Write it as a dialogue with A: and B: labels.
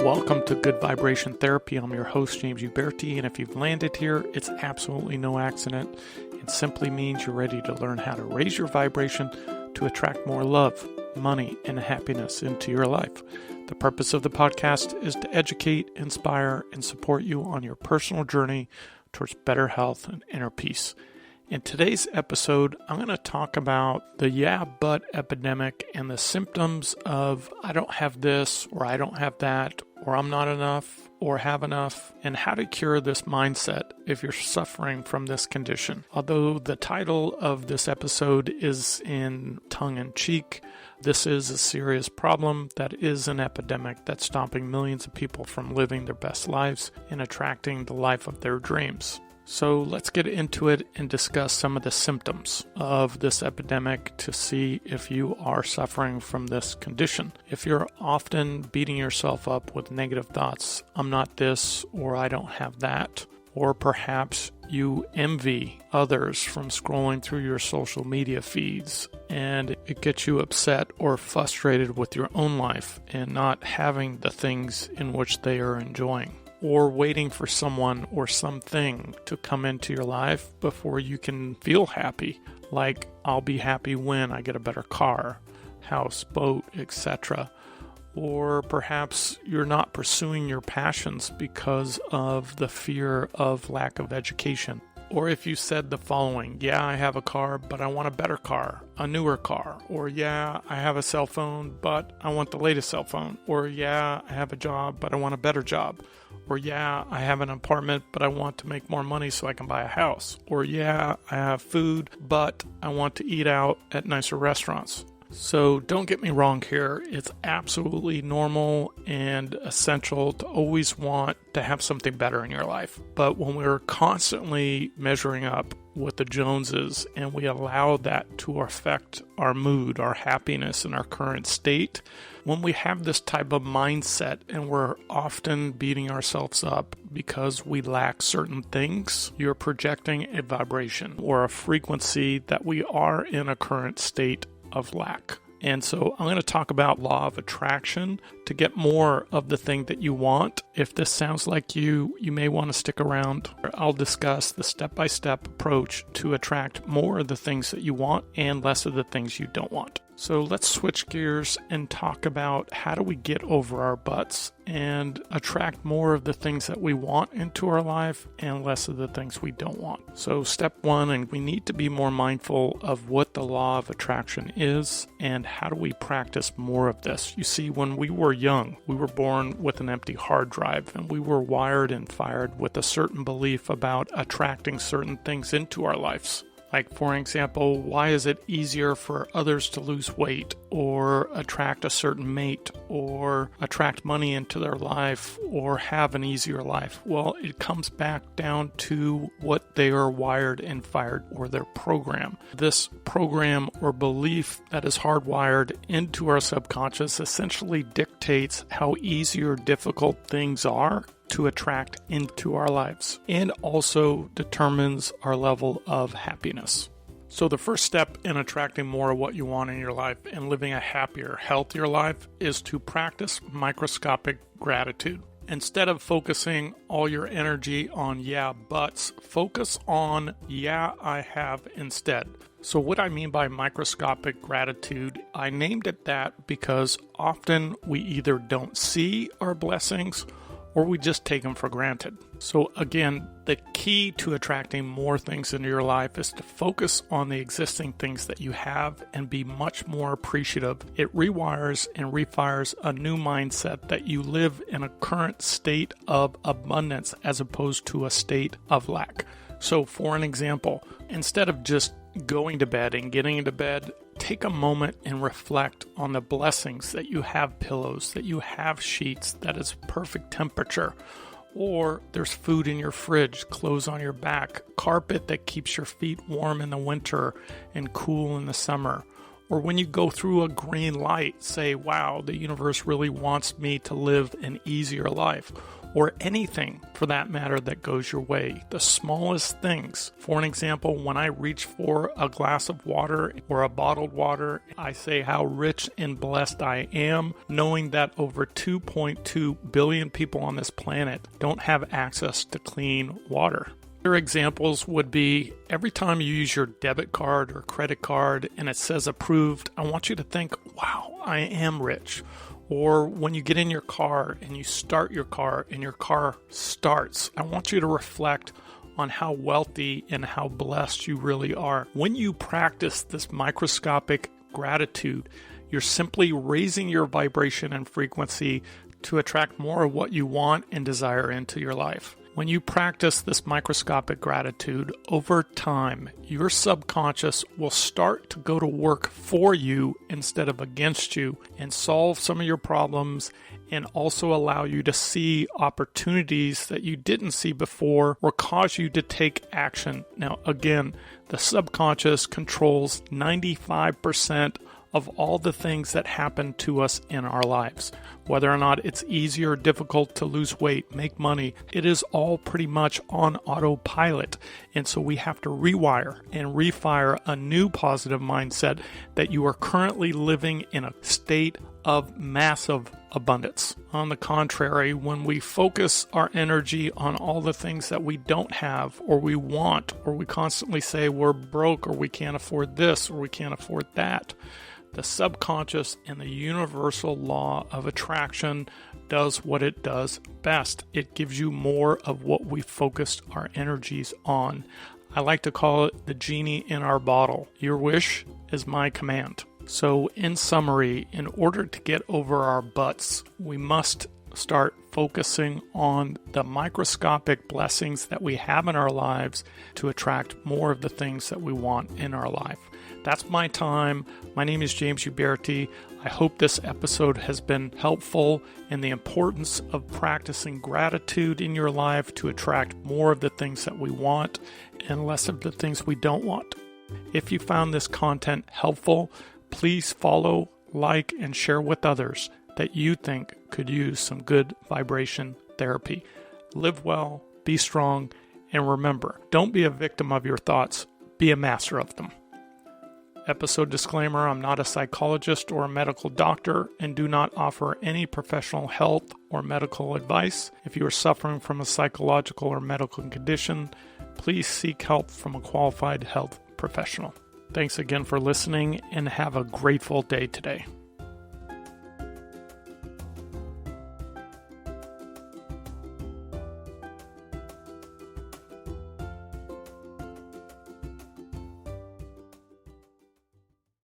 A: Welcome to Good Vibration Therapy. I'm your host, James Uberti, and if you've landed here, it's absolutely no accident. It simply means you're ready to learn how to raise your vibration to attract more love, money, and happiness into your life. The purpose of the podcast is to educate, inspire, and support you on your personal journey towards better health and inner peace. In today's episode, I'm going to talk about the Yeah-But Epidemic and the symptoms of I don't have this, or I don't have that, or I'm not enough, or have enough, and how to cure this mindset if you're suffering from this condition. Although the title of this episode is in tongue-in-cheek, this is a serious problem that is an epidemic that's stopping millions of people from living their best lives and attracting the life of their dreams. So let's get into it and discuss some of the symptoms of this epidemic to see if you are suffering from this condition. If you're often beating yourself up with negative thoughts, I'm not this, or I don't have that, or perhaps you envy others from scrolling through your social media feeds and it gets you upset or frustrated with your own life and not having the things in which they are enjoying, or waiting for someone or something to come into your life before you can feel happy, like I'll be happy when I get a better car, house, boat, etc. Or perhaps you're not pursuing your passions because of the fear of lack of education. Or if you said the following, yeah, I have a car, but I want a better car, a newer car. Or yeah, I have a cell phone, but I want the latest cell phone. Or yeah, I have a job, but I want a better job. Or yeah, I have an apartment, but I want to make more money so I can buy a house. Or yeah, I have food, but I want to eat out at nicer restaurants. So don't get me wrong here, it's absolutely normal and essential to always want to have something better in your life. But when we're constantly measuring up with the Joneses and we allow that to affect our mood, our happiness, and our current state, when we have this type of mindset and we're often beating ourselves up because we lack certain things, you're projecting a vibration or a frequency that we are in a current state of lack. And so I'm going to talk about law of attraction to get more of the thing that you want. If this sounds like you may want to stick around. I'll discuss the step-by-step approach to attract more of the things that you want and less of the things you don't want. So let's switch gears and talk about how do we get over our butts and attract more of the things that we want into our life and less of the things we don't want. So step one, and we need to be more mindful of what the law of attraction is and how do we practice more of this. You see, when we were young, we were born with an empty hard drive and we were wired and fired with a certain belief about attracting certain things into our lives. Like, for example, why is it easier for others to lose weight or attract a certain mate or attract money into their life or have an easier life? Well, it comes back down to what they are wired and fired, or their program. This program or belief that is hardwired into our subconscious essentially dictates how easy or difficult things are to attract into our lives, and also determines our level of happiness. So the first step in attracting more of what you want in your life and living a happier, healthier life is to practice microscopic gratitude. Instead of focusing all your energy on yeah buts, focus on yeah I have instead. So what I mean by microscopic gratitude, I named it that because often we either don't see our blessings or we just take them for granted. So again, the key to attracting more things into your life is to focus on the existing things that you have and be much more appreciative. It rewires and refires a new mindset that you live in a current state of abundance as opposed to a state of lack. So for an example, instead of just going to bed and getting into bed, take a moment and reflect on the blessings that you have pillows, that you have sheets that is perfect temperature, or there's food in your fridge, clothes on your back, carpet that keeps your feet warm in the winter and cool in the summer. Or when you go through a green light, say, wow, the universe really wants me to live an easier life. or anything for that matter that goes your way. The smallest things. For an example, when I reach for a glass of water or a bottled water, I say how rich and blessed I am, knowing that over 2.2 billion people on this planet don't have access to clean water. Other examples would be every time you use your debit card or credit card and it says approved, I want you to think, wow, I am rich. Or when you get in your car and you start your car and your car starts, I want you to reflect on how wealthy and how blessed you really are. When you practice this microscopic gratitude, you're simply raising your vibration and frequency to attract more of what you want and desire into your life. When you practice this microscopic gratitude, over time, your subconscious will start to go to work for you instead of against you and solve some of your problems and also allow you to see opportunities that you didn't see before or cause you to take action. Now, again, the subconscious controls 95% of all the things that happen to us in our lives. Whether or not it's easy or difficult to lose weight, make money, it is all pretty much on autopilot. And so we have to rewire and refire a new positive mindset that you are currently living in a state of massive abundance. On the contrary, when we focus our energy on all the things that we don't have or we want, or we constantly say we're broke or we can't afford this or we can't afford that, the subconscious and the universal law of attraction does what it does best. It gives you more of what we focused our energies on. I like to call it the genie in our bottle. Your wish is my command. So in summary, in order to get over our butts, we must start focusing on the microscopic blessings that we have in our lives to attract more of the things that we want in our life. That's my time. My name is James Uberti. I hope this episode has been helpful in the importance of practicing gratitude in your life to attract more of the things that we want and less of the things we don't want. If you found this content helpful, please follow, like, and share with others that you think could use some good vibration therapy. Live well, be strong, and remember, don't be a victim of your thoughts, be a master of them. Episode disclaimer, I'm not a psychologist or a medical doctor and do not offer any professional health or medical advice. If you are suffering from a psychological or medical condition, please seek help from a qualified health professional. Thanks again for listening and have a grateful day today.